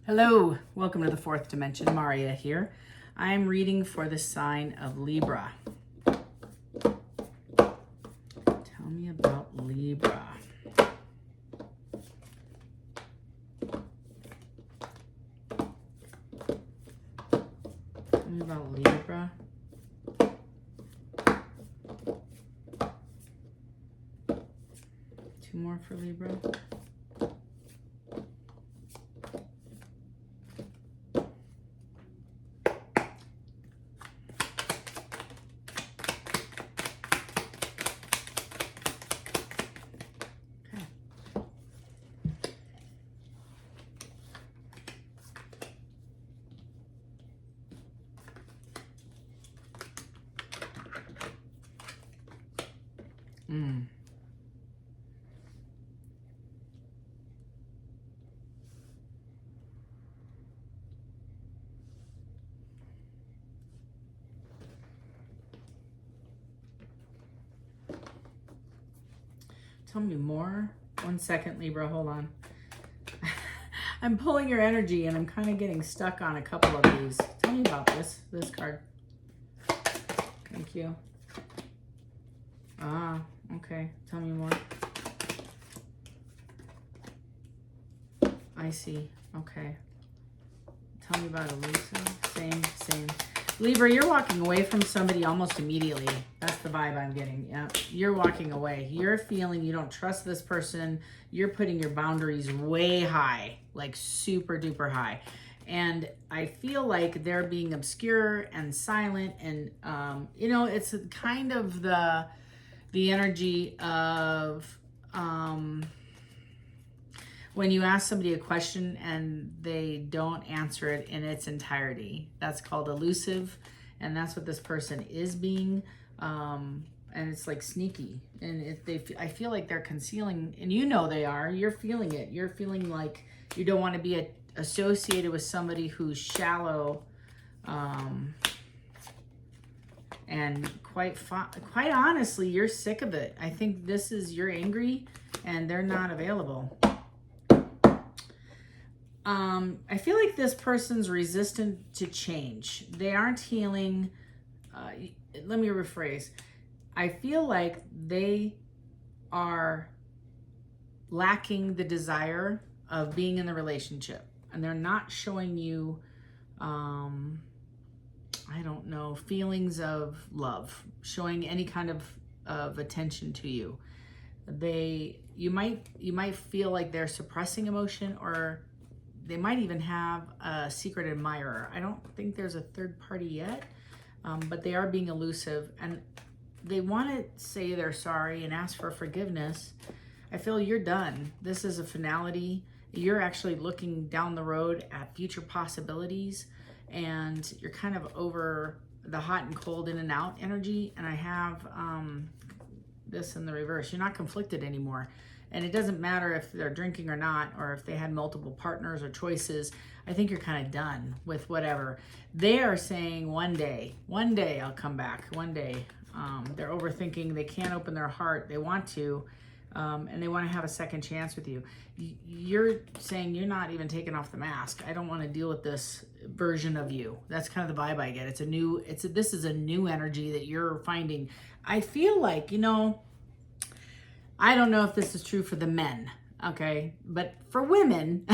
Hello, welcome to the fourth dimension. Maria here. I'm reading for the sign of Libra. Tell me about Libra. Tell me about Libra. Two more for Libra. Tell me more. 1 second, Libra, hold on. I'm pulling your energy and I'm kind of getting stuck on a couple of these. Tell me about this card. Thank you. Ah, okay. Tell me more. I see. Okay. Tell me about elusive. Same. Libra, you're walking away from somebody almost immediately. That's the vibe I'm getting. Yeah, you're walking away. You're feeling you don't trust this person. You're putting your boundaries way high, like super duper high. And I feel like they're being obscure and silent. And, it's kind of the energy of when you ask somebody a question and they don't answer it in its entirety. That's called elusive, and that's what this person is being. And it's like sneaky, and I feel like they're concealing, and they are. You're feeling it. You're feeling like you don't want to be associated with somebody who's shallow, and quite honestly, you're sick of it. I think you're angry, and they're not available. I feel like this person's resistant to change. They aren't healing. Let me rephrase. I feel like they are lacking the desire of being in the relationship. And they're not showing you, feelings of love, showing any kind of attention to you. You might feel like they're suppressing emotion, or they might even have a secret admirer. I don't think there's a third party yet, but they are being elusive, and they want to say they're sorry and ask for forgiveness. I feel you're done. This is a finality. You're actually looking down the road at future possibilities, and you're kind of over the hot and cold, in and out energy. And I have this in the reverse. You're not conflicted anymore. And it doesn't matter if they're drinking or not, or if they had multiple partners or choices. I think you're kind of done with whatever. They are saying one day I'll come back. One day. They're overthinking. They can't open their heart. They want to, and they want to have a second chance with you. You're saying you're not even taking off the mask. I don't want to deal with this version of you. That's kind of the vibe I get. This is a new energy that you're finding. I feel like, I don't know if this is true for the men, okay? But for women,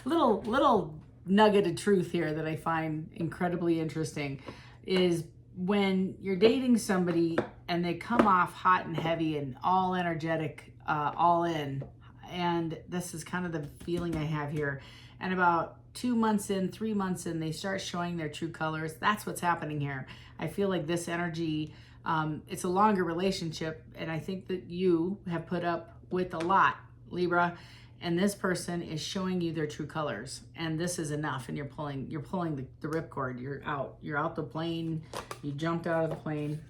little nugget of truth here that I find incredibly interesting is when you're dating somebody and they come off hot and heavy and all energetic, all in, and this is kind of the feeling I have here. And about 2 months in, 3 months in, they start showing their true colors. That's what's happening here. I feel like this energy, it's a longer relationship, and I think that you have put up with a lot, Libra, and this person is showing you their true colors, and this is enough. And you're pulling the ripcord. You're out the plane. You jumped out of the plane.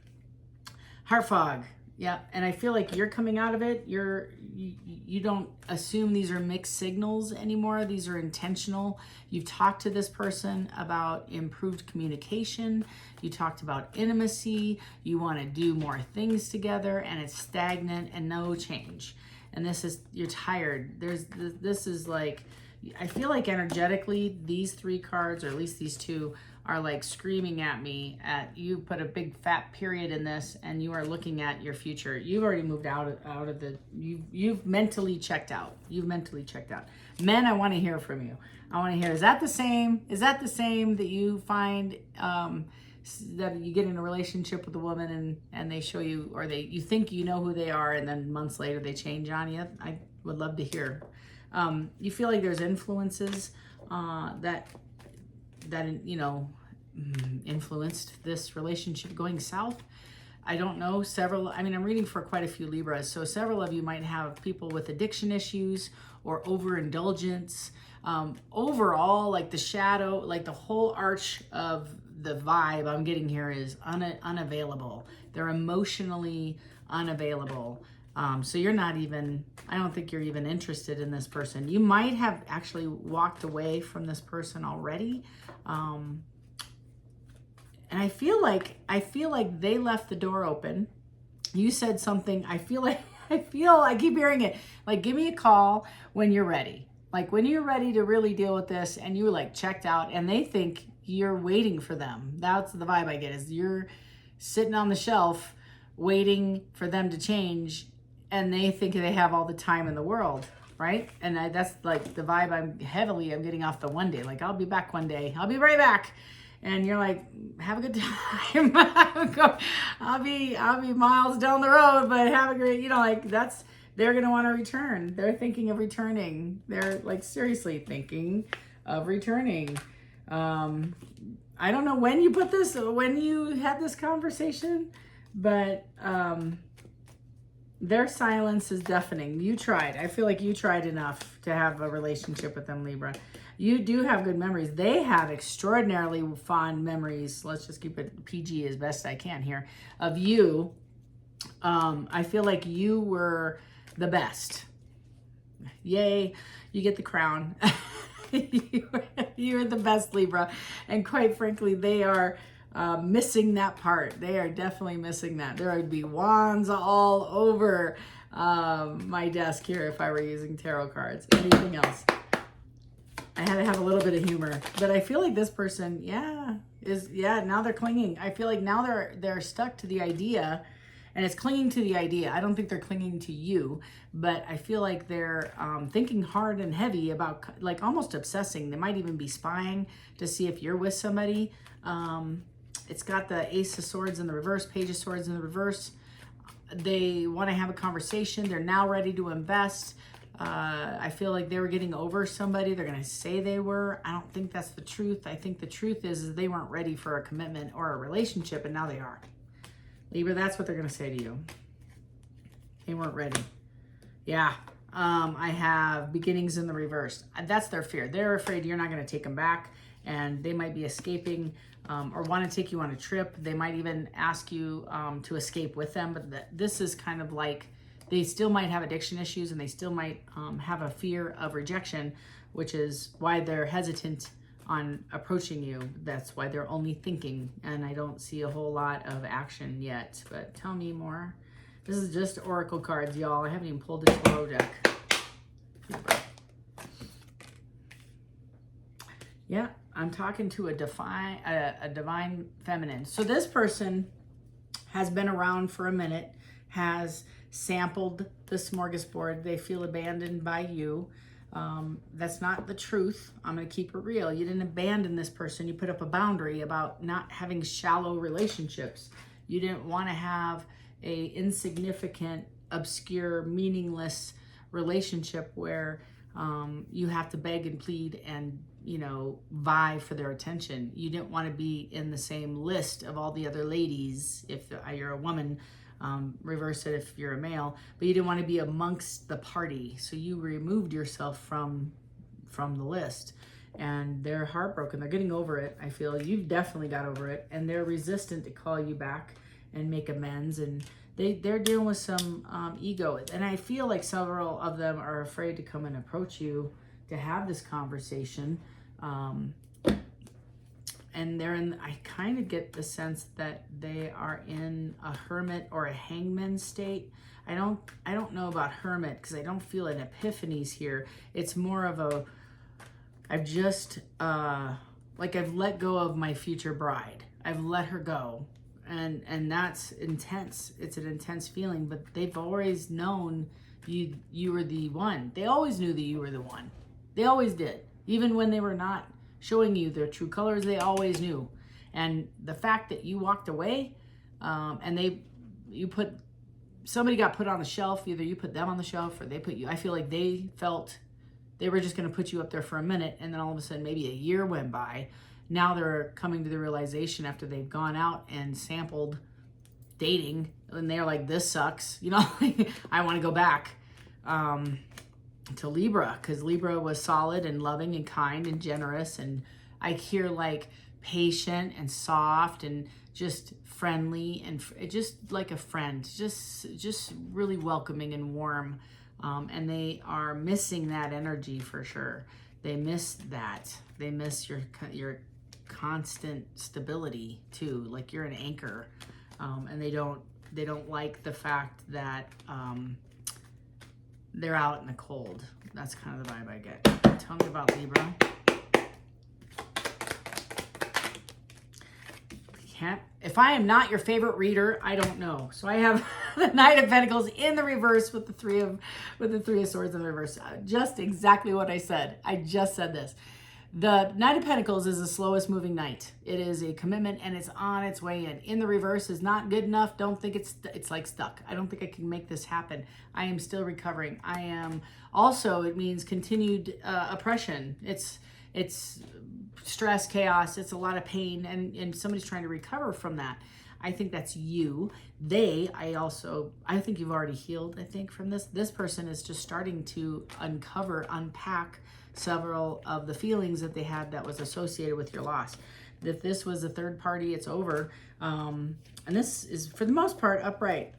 Heart fog. Yeah, and I feel like you're coming out of it. You don't assume these are mixed signals anymore. These are intentional. You've talked to this person about improved communication. You talked about intimacy. You want to do more things together, and it's stagnant and no change. And you're tired. This is like I feel like energetically, these 3 cards, or at least these 2, are like screaming at me at you put a big fat period in this, and you are looking at your future. You've already moved out of the, you've mentally checked out. You've mentally checked out. Men, I want to hear from you. I want to hear, is that the same? Is that the same that you find, that you get in a relationship with a woman and they show you, or you think you know who they are, and then months later they change on you? I would love to hear. You feel like there's influences that you know, influenced this relationship going south. I don't know. I mean, I'm reading for quite a few Libras, so several of you might have people with addiction issues or overindulgence. Overall, like the shadow, like the whole arch of the vibe I'm getting here is unavailable. They're emotionally unavailable. So you're not even, I don't think you're even interested in this person. You might have actually walked away from this person already. And I feel like they left the door open. You said something, I keep hearing it, like, give me a call when you're ready. Like when you're ready to really deal with this, and you like checked out, and they think you're waiting for them. That's the vibe I get, is you're sitting on the shelf waiting for them to change, and they think they have all the time in the world, right? And that's like the vibe I'm getting off the one day. Like, I'll be back one day. I'll be right back. And you're like, have a good time. I'll be miles down the road, but have a great, you know, like they're going to want to return. They're thinking of returning. They're like seriously thinking of returning. I don't know when you had this conversation, but, their silence is deafening. You tried. I feel like you tried enough to have a relationship with them, Libra. You do have good memories. They have extraordinarily fond memories. Let's just keep it PG as best I can here. Of you. I feel like you were the best. Yay. You get the crown. You're the best, Libra. And quite frankly, they are missing that part. They are definitely missing that. There would be wands all over my desk here if I were using tarot cards. Anything else? I had to have a little bit of humor, but I feel like this person, now they're clinging. I feel like now they're stuck to the idea, and it's clinging to the idea. I don't think they're clinging to you, but I feel like they're thinking hard and heavy about, like, almost obsessing. They might even be spying to see if you're with somebody. It's got the Ace of Swords in the reverse, Page of Swords in the reverse. They want to have a conversation. They're now ready to invest. I feel like they were getting over somebody. They're going to say they were. I don't think that's the truth. I think the truth is they weren't ready for a commitment or a relationship, and now they are. Libra, that's what they're going to say to you. They weren't ready. Yeah. I have beginnings in the reverse. That's their fear. They're afraid you're not going to take them back, and they might be escaping or want to take you on a trip. They might even ask you to escape with them, but this is kind of like, they still might have addiction issues, and they still might have a fear of rejection, which is why they're hesitant on approaching you. That's why they're only thinking, and I don't see a whole lot of action yet, but tell me more. This is just oracle cards, y'all. I haven't even pulled a tarot deck. Yeah, I'm talking to a divine feminine. So this person has been around for a minute, has sampled the smorgasbord. They feel abandoned by you. That's not the truth. I'm going to keep it real. You didn't abandon this person. You put up a boundary about not having shallow relationships. You didn't want to have a insignificant, obscure, meaningless relationship where you have to beg and plead and, you know, vie for their attention. You didn't want to be in the same list of all the other ladies if you're a woman. Reverse it if you're a male, but you didn't want to be amongst the party, so you removed yourself from the list, and they're heartbroken. They're getting over it. I feel you've definitely got over it, and they're resistant to call you back and make amends, and they're dealing with some ego, and I feel like several of them are afraid to come and approach you to have this conversation. And I kind of get the sense that they are in a hermit or a hangman state. I don't know about hermit because I don't feel an epiphanies here. It's more of I've just, like I've let go of my future bride. I've let her go. And that's intense. It's an intense feeling, but they've always known you were the one. They always knew that you were the one. They always did. Even when they were not showing you their true colors, they always knew. And the fact that you walked away, and somebody got put on the shelf, either you put them on the shelf or they put you, I feel like they felt they were just going to put you up there for a minute, and then all of a sudden maybe a year went by. Now they're coming to the realization after they've gone out and sampled dating, and they're like, this sucks. I want to go back to Libra, because Libra was solid and loving and kind and generous. And I hear like patient and soft and just friendly and just like a friend, just really welcoming and warm. And they are missing that energy for sure. They miss that. They miss your constant stability too. Like you're an anchor. And they don't like the fact that they're out in the cold. That's kind of the vibe I get. Tell me about Libra. If I am not your favorite reader, I don't know. So I have the Knight of Pentacles in the reverse with the Three of Swords in the reverse. Just exactly what I said. I just said this. The Knight of Pentacles is the slowest moving knight. It is a commitment and it's on its way in. In the reverse is not good enough. Don't think it's like stuck. I don't think I can make this happen. I am still recovering. I am also, it means continued oppression. It's stress, chaos. It's a lot of pain, and somebody's trying to recover from that. I think that's you. I think you've already healed, I think, from this. This person is just starting to unpack several of the feelings that they had that was associated with your loss. If this was a third party, it's over. And this is, for the most part, upright.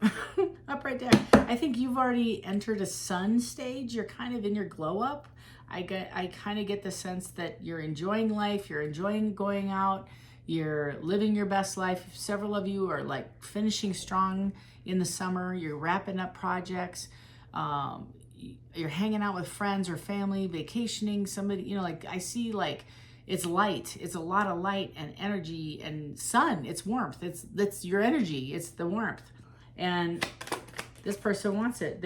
Upright there. I think you've already entered a sun stage. You're kind of in your glow up. I kind of get the sense that you're enjoying life. You're enjoying going out. You're living your best life. Several of you are like finishing strong in the summer. You're wrapping up projects. You're hanging out with friends or family, vacationing. Somebody, like I see like it's light. It's a lot of light and energy and sun. It's warmth. That's your energy. It's the warmth. And this person wants it.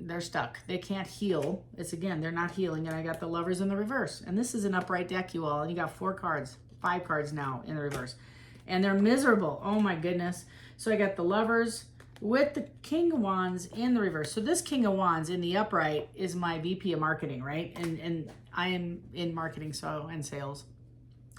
They're stuck. They can't heal. They're not healing. And I got the Lovers in the reverse. And this is an upright deck, you all. And you got 5 cards now in the reverse. And they're miserable. Oh my goodness. So I got the Lovers with the King of Wands in the reverse. So this King of Wands in the upright is my VP of marketing, right? And I am in marketing and sales.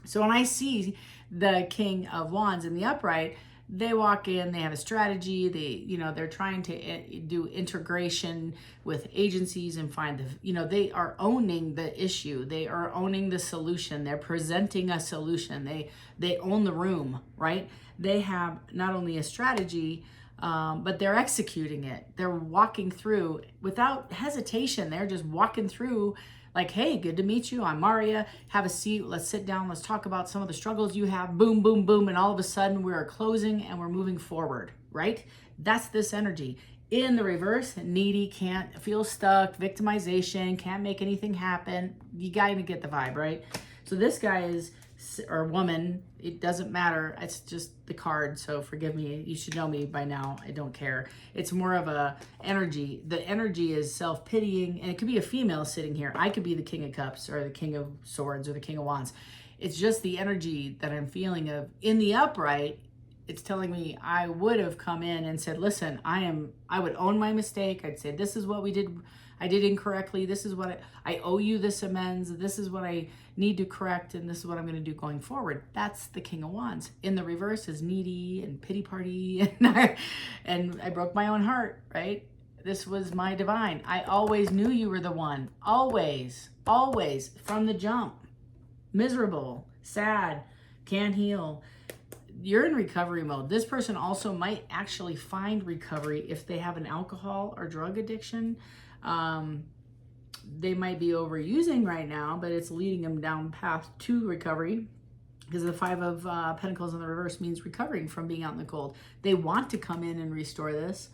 So when I see the King of Wands in the upright, they walk in, they have a strategy, they're trying to do integration with agencies and find they are owning the issue. They are owning the solution. They're presenting a solution. They own the room, right? They have not only a strategy, but they're executing it. They're walking through without hesitation. They're just walking through like, hey, good to meet you. I'm Maria. Have a seat. Let's sit down. Let's talk about some of the struggles you have. Boom, boom, boom. And all of a sudden we're closing and we're moving forward, right? That's this energy. In the reverse, needy, can't, feel stuck, victimization, can't make anything happen. You got to get the vibe, right? So this guy or woman, it doesn't matter. It's just the card. So forgive me. You should know me by now. I don't care. It's more of a energy. The energy is self-pitying, and it could be a female sitting here. I could be the King of Cups or the King of Swords or the King of Wands. It's just the energy that I'm feeling of in the upright. It's telling me I would have come in and said, listen, I would own my mistake. I'd say, this is what we did. I did incorrectly. This is what I owe you this amends. This is what I need to correct. And this is what I'm going to do going forward. That's the King of Wands. In the reverse is needy and pity party. And I broke my own heart, right? This was my divine. I always knew you were the one. Always, always from the jump. Miserable, sad, can't heal. You're in recovery mode. This person also might actually find recovery if they have an alcohol or drug addiction. They might be overusing right now, but it's leading them down path to recovery, because the 5 of Pentacles in the reverse means recovering from being out in the cold. They want to come in and restore this.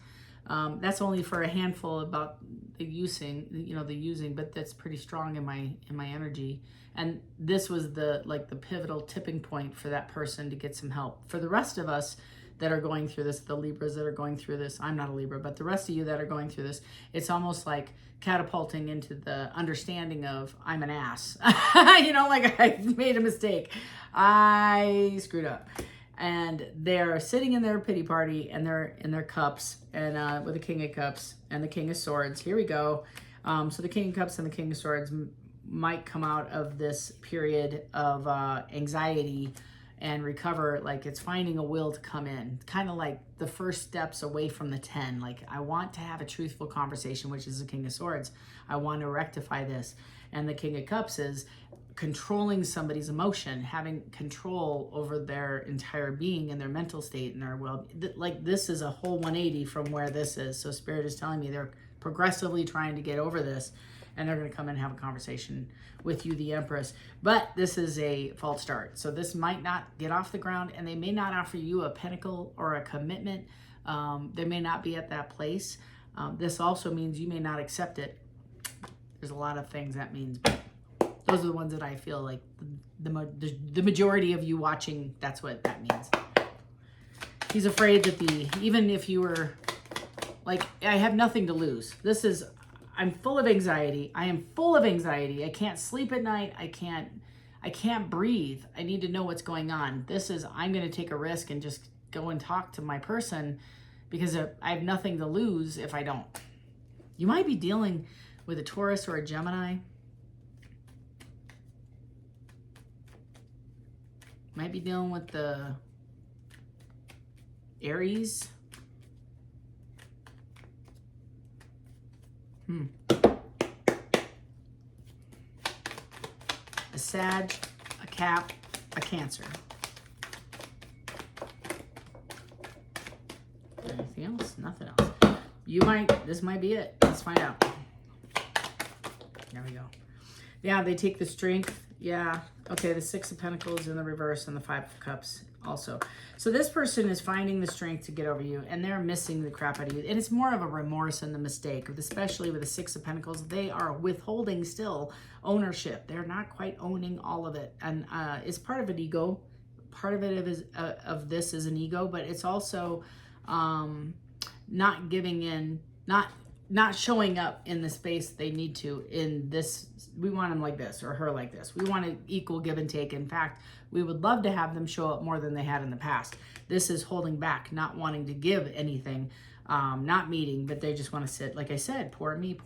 That's only for a handful about the using, but that's pretty strong in my energy. And this was the pivotal tipping point for that person to get some help. For the rest of us that are going through this, the Libras that are going through this, I'm not a Libra, but the rest of you that are going through this, it's almost like catapulting into the understanding of I'm an ass. Like I made a mistake. I screwed up. And they're sitting in their pity party, and they're in their cups, and with the King of Cups and the King of Swords. Here we go. So the King of Cups and the King of Swords might come out of this period of anxiety and recover, like it's finding a will to come in. Kind of like the first steps away from the 10. Like, I want to have a truthful conversation, which is the King of Swords. I want to rectify this. And the King of Cups is controlling somebody's emotion, having control over their entire being and their mental state and their like this is a whole 180 from where this is. So Spirit is telling me they're progressively trying to get over this, and they're going to come and have a conversation with you, the Empress. But this is a false start. So this might not get off the ground, and they may not offer you a pentacle or a commitment. They may not be at that place. This also means you may not accept it. There's a lot of things that means, but those are the ones that I feel like the majority of you watching, that's what that means. He's afraid that even if you were like, I have nothing to lose. I'm full of anxiety. I am full of anxiety. I can't sleep at night. I can't breathe. I need to know what's going on. I'm going to take a risk and just go and talk to my person because I have nothing to lose if I don't. You might be dealing with a Taurus or a Gemini. Might be dealing with the Aries. A Sag, a Cap, a Cancer. Anything else? Nothing else. This might be it. Let's find out. There we go. Yeah, they take the strength. Yeah. Okay, the Six of Pentacles in the reverse and the Five of Cups also. So this person is finding the strength to get over you, and they're missing the crap out of you. And it's more of a remorse and the mistake, especially with the Six of Pentacles. They are withholding still ownership. They're not quite owning all of it. And it's part of an ego. Part of it of this is an ego, but it's also not giving in, not showing up in the space they need to in this. We want them like this or her like this. We want an equal give and take. In fact, we would love to have them show up more than they had in the past. This is holding back, not wanting to give anything, not meeting, but they just want to sit. Like I said, pour me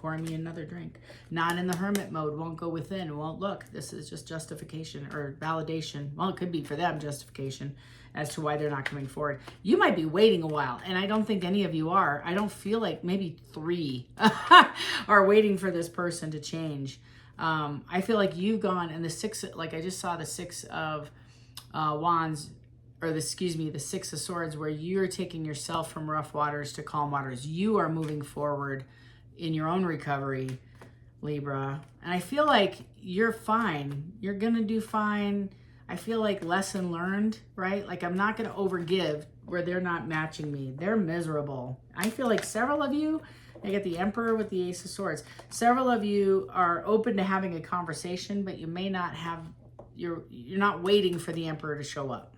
another drink. Not in the hermit mode, won't go within, won't look. This is just justification or validation. Well, it could be for them justification as to why they're not coming forward. You might be waiting a while, and I don't think any of you are. I don't feel like maybe 3 are waiting for this person to change. I feel like you've gone, and the 6, like I just saw the 6 of Wands, or the Six of Swords, where you're taking yourself from rough waters to calm waters. You are moving forward in your own recovery, Libra. And I feel like you're fine. You're gonna do fine. I feel like lesson learned, right? Like I'm not gonna overgive where they're not matching me. They're miserable. I feel like several of you, I get the Emperor with the Ace of Swords. Several of you are open to having a conversation, but you may not have, you're not waiting for the Emperor to show up.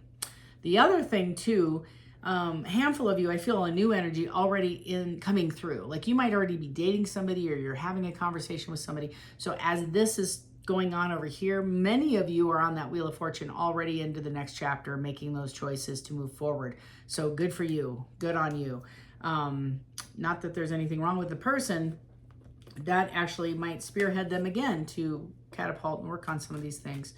The other thing too, handful of you, I feel a new energy already coming through. Like you might already be dating somebody or you're having a conversation with somebody. So as this is going on over here, many of you are on that Wheel of Fortune already into the next chapter, making those choices to move forward. So good for you. Good on you. Not that there's anything wrong with the person. That actually might spearhead them again to catapult and work on some of these things.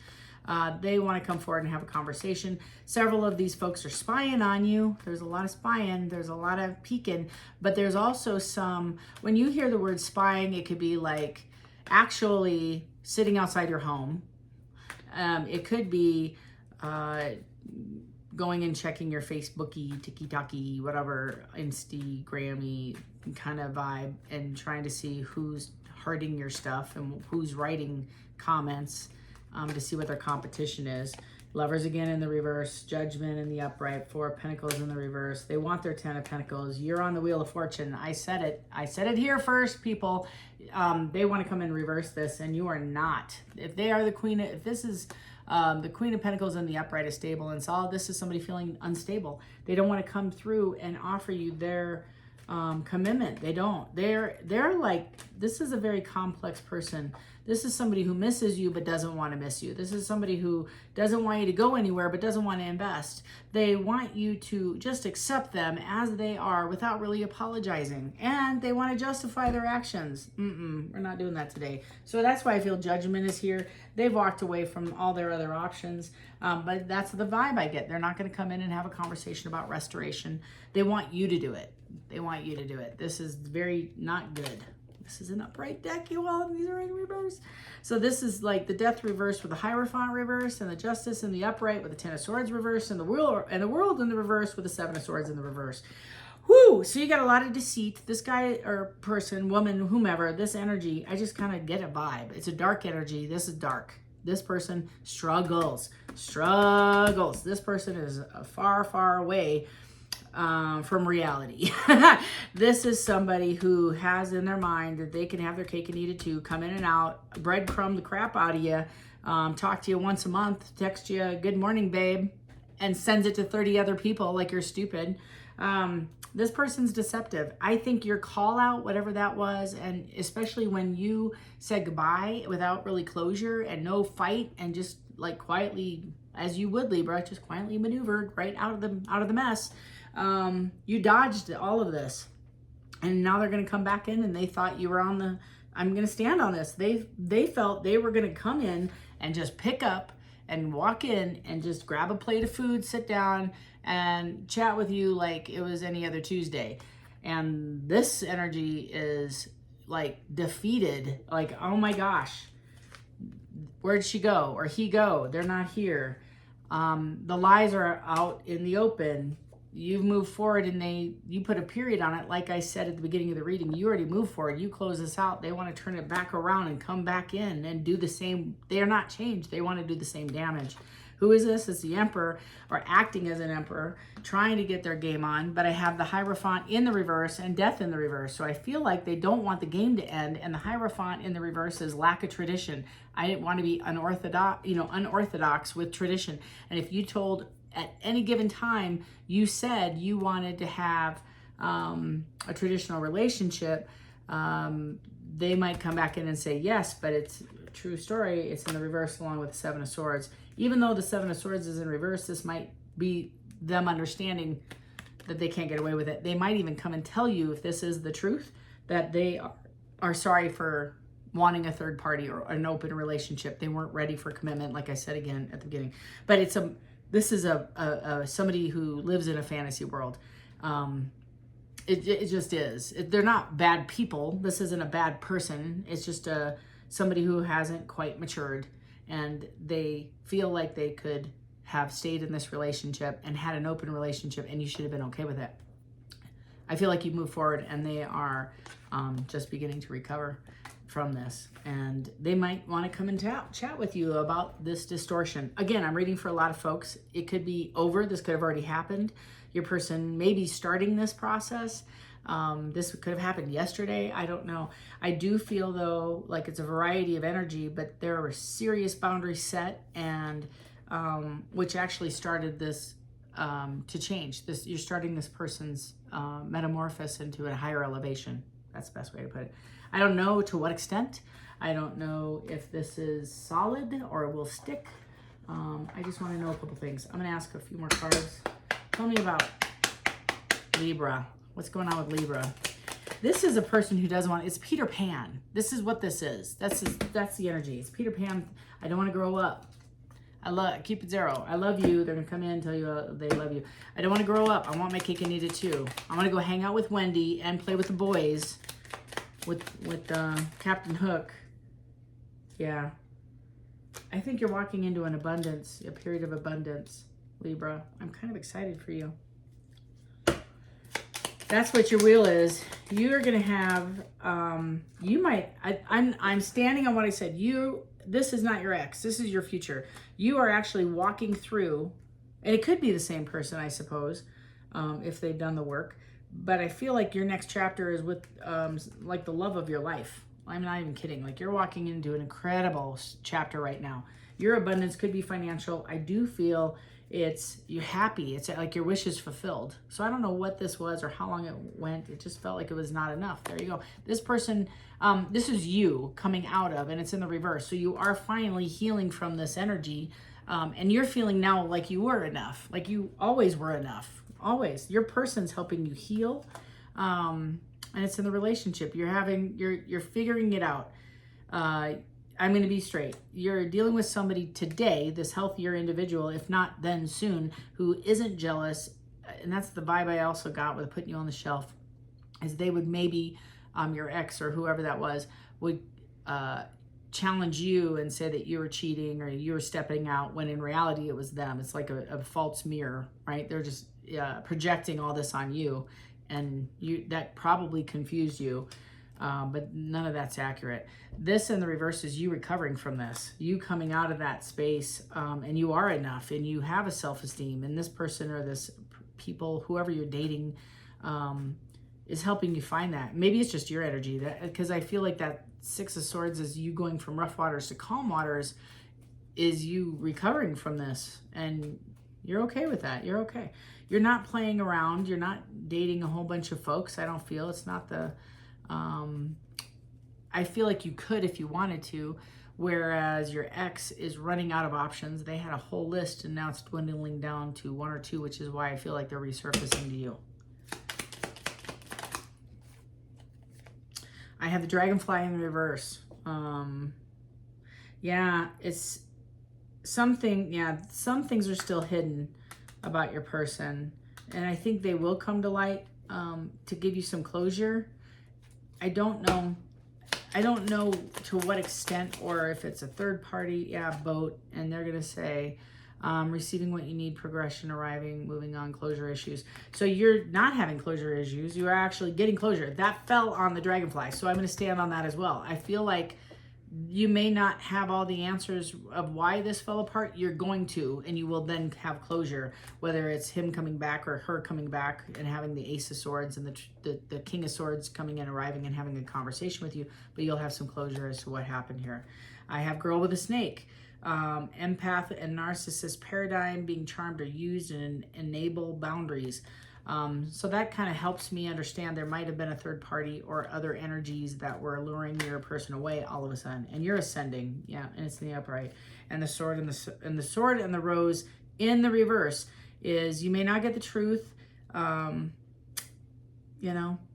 They want to come forward and have a conversation. Several of these folks are spying on you. There's a lot of spying. There's a lot of peeking. But there's also some, when you hear the word spying, it could be like actually sitting outside your home. It could be going and checking your Facebooky, TikToky, whatever, Instagrammy kind of vibe, and trying to see who's hearting your stuff and who's writing comments to see what their competition is. Lovers again in the reverse, Judgment in the upright, Four of Pentacles in the reverse. They want their Ten of Pentacles. You're on the Wheel of Fortune. I said it. I said it here first, people. They want to come and reverse this, and you are not. If they are the Queen, if this is the Queen of Pentacles in the upright is stable and solid, this is somebody feeling unstable. They don't want to come through and offer you their commitment. They don't. They're like, this is a very complex person. This is somebody who misses you but doesn't want to miss you. This is somebody who doesn't want you to go anywhere but doesn't want to invest. They want you to just accept them as they are without really apologizing. And they want to justify their actions. We're not doing that today. So that's why I feel Judgment is here. They've walked away from all their other options. But that's the vibe I get. They're not going to come in and have a conversation about restoration. They want you to do it. They want you to do it. This is very not good. This is an upright deck, you all, and these are in reverse. So this is like the Death reverse with the Hierophant reverse, and the Justice in the upright with the Ten of Swords reverse, and the World in the reverse with the Seven of Swords in the reverse. Whoo! So you got a lot of deceit. This guy or person, woman, whomever, this energy, I just kind of get a vibe. It's a dark energy. This is dark. This person struggles. This person is far, far away from reality. This is somebody who has in their mind that they can have their cake and eat it too, come in and out, breadcrumb the crap out of you, talk to you once a month, text you, good morning, babe, and sends it to 30 other people like you're stupid. This person's deceptive. I think your call out, whatever that was, and especially when you said goodbye without really closure and no fight and just like quietly, as you would, Libra, just quietly maneuvered right out of the mess. You dodged all of this, and now they're going to come back in, and they thought you were on the, I'm going to stand on this. They felt they were going to come in and just pick up and walk in and just grab a plate of food, sit down and chat with you like it was any other Tuesday. And this energy is like defeated, like, oh my gosh, where'd she go or he go? They're not here. The lies are out in the open. You've moved forward, and you put a period on it. Like I said at the beginning of the reading, you already moved forward. You close this out. They want to turn it back around and come back in and do the same. They are not changed. They want to do the same damage. Who is this? It's the Emperor, or acting as an Emperor, trying to get their game on. But I have the Hierophant in the reverse and Death in the reverse. So I feel like they don't want the game to end. And the Hierophant in the reverse is lack of tradition. I didn't want to be unorthodox with tradition. And if you told at any given time, you said you wanted to have a traditional relationship, they might come back in and say yes, but it's a true story. It's in the reverse along with the Seven of Swords. Even though the Seven of Swords is in reverse, this might be them understanding that they can't get away with it. They might even come and tell you, if this is the truth, that they are sorry for wanting a third party or an open relationship. They weren't ready for commitment, like I said again at the beginning. But this is somebody who lives in a fantasy world. It just is. They're not bad people. This isn't a bad person. It's just somebody who hasn't quite matured, and they feel like they could have stayed in this relationship and had an open relationship, and you should have been okay with it. I feel like you move forward, and they are just beginning to recover from this, and they might want to come and chat with you about this distortion. Again, I'm reading for a lot of folks. It could be over. This could have already happened. Your person may be starting this process. This could have happened yesterday. I don't know. I do feel though like it's a variety of energy, but there are serious boundaries set, and which actually started this to change. You're starting this person's metamorphosis into a higher elevation. That's the best way to put it. I don't know to what extent. I don't know if this is solid or will stick. I just want to know a couple things. I'm going to ask a few more cards. Tell me about Libra. What's going on with Libra? This is a person who doesn't want, it's Peter Pan. This is what this is. That's the energy. It's Peter Pan. I don't want to grow up. Keep it zero. I love you. They're going to come in and tell you they love you. I don't want to grow up. I want my cake and eat it too. I want to go hang out with Wendy and play with the boys. With Captain Hook. Yeah. I think you're walking into an abundance, a period of abundance, Libra. I'm kind of excited for you. That's what your wheel is. You're going to have, I'm standing on what I said. this is not your ex. This is your future. You are actually walking through, and it could be the same person, I suppose, if they've done the work. But I feel like your next chapter is with like the love of your life. I'm not even kidding. Like, you're walking into an incredible chapter right now. Your abundance could be financial. I do feel you're happy. It's like your wish is fulfilled. So I don't know what this was or how long it went. It just felt like it was not enough. There you go. This person, this is you coming out of, and it's in the reverse. So you are finally healing from this energy. And you're feeling now like you were enough, like you always were enough, always. Your person's helping you heal. And it's in the relationship. You're figuring it out. I'm going to be straight. You're dealing with somebody today, this healthier individual, if not then soon, who isn't jealous. And that's the vibe I also got with putting you on the shelf, is they would maybe, your ex or whoever that was, would challenge you and say that you were cheating or you were stepping out, when in reality it was them. It's like a false mirror, right? They're just projecting all this on you, and that probably confused you. But none of that's accurate. This in the reverse is you recovering from this, you coming out of that space, and you are enough, and you have a self-esteem, and this person or this people, whoever you're dating, is helping you find that. Maybe it's just your energy, because I feel like that Six of Swords is you going from rough waters to calm waters, is you recovering from this, and you're okay with that. You're okay. You're not playing around. You're not dating a whole bunch of folks. I don't feel it's not the... I feel like you could if you wanted to, whereas your ex is running out of options. They had a whole list, and now it's dwindling down to one or two, which is why I feel like they're resurfacing to you. I have the dragonfly in the reverse. Yeah, it's something. Yeah, some things are still hidden about your person, and I think they will come to light to give you some closure. I don't know to what extent, or if it's a third party, boat, and they're gonna say, receiving what you need, progression, arriving, moving on, closure issues. So you're not having closure issues, you are actually getting closure. That fell on the dragonfly, so I'm gonna stand on that as well. I feel like you may not have all the answers of why this fell apart. You're going to, and you will then have closure, whether it's him coming back or her coming back and having the Ace of Swords and the King of Swords coming in, arriving and having a conversation with you, but you'll have some closure as to what happened here. I have Girl with a Snake, empath and narcissist paradigm, being charmed or used, and enable boundaries. So that kind of helps me understand there might have been a third party or other energies that were luring your person away all of a sudden, and you're ascending, and it's in the upright. And the sword and the sword and the rose in the reverse is you may not get the truth.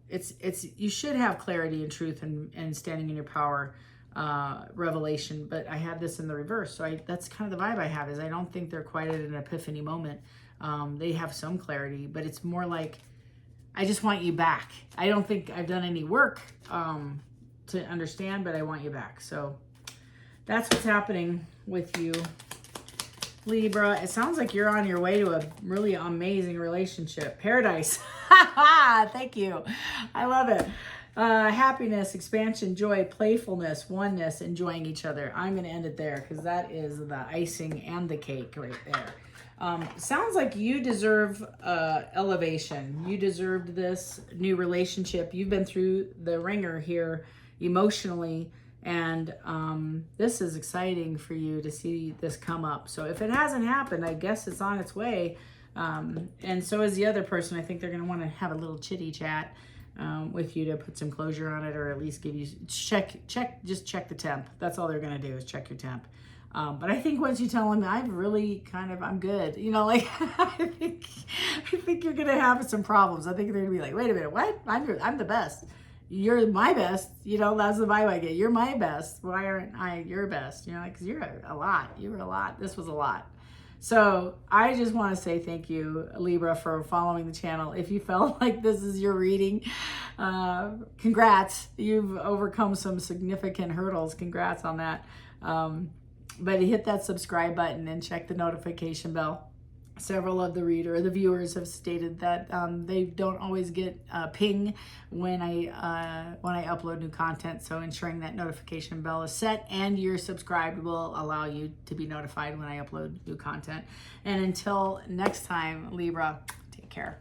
It's you should have clarity and truth and standing in your power, revelation. But I have this in the reverse, so that's kind of the vibe I have. Is I don't think they're quite at an epiphany moment. They have some clarity, but it's more like, I just want you back. I don't think I've done any work to understand, but I want you back. So that's what's happening with you, Libra. It sounds like you're on your way to a really amazing relationship. Paradise. Thank you. I love it. Happiness, expansion, joy, playfulness, oneness, enjoying each other. I'm going to end it there because that is the icing and the cake right there. Sounds like you deserve elevation. You deserved this new relationship. You've been through the ringer here emotionally, and this is exciting for you to see this come up. So if it hasn't happened, I guess it's on its way. And so is the other person. I think they're going to want to have a little chitty chat with you to put some closure on it, or at least give you just check the temp. That's all they're going to do is check your temp. But I think once you tell them, I'm good, I think you're going to have some problems. I think they're going to be like, wait a minute, what? I'm the best. You're my best. That's the vibe I get. You're my best. Why aren't I your best? Because you're a lot. You were a lot. This was a lot. So I just want to say thank you, Libra, for following the channel. If you felt like this is your reading, congrats. You've overcome some significant hurdles. Congrats on that. But hit that subscribe button and check the notification bell. Several of the viewers have stated that they don't always get a ping when I upload new content. So ensuring that notification bell is set and you're subscribed will allow you to be notified when I upload new content. And until next time, Libra, take care.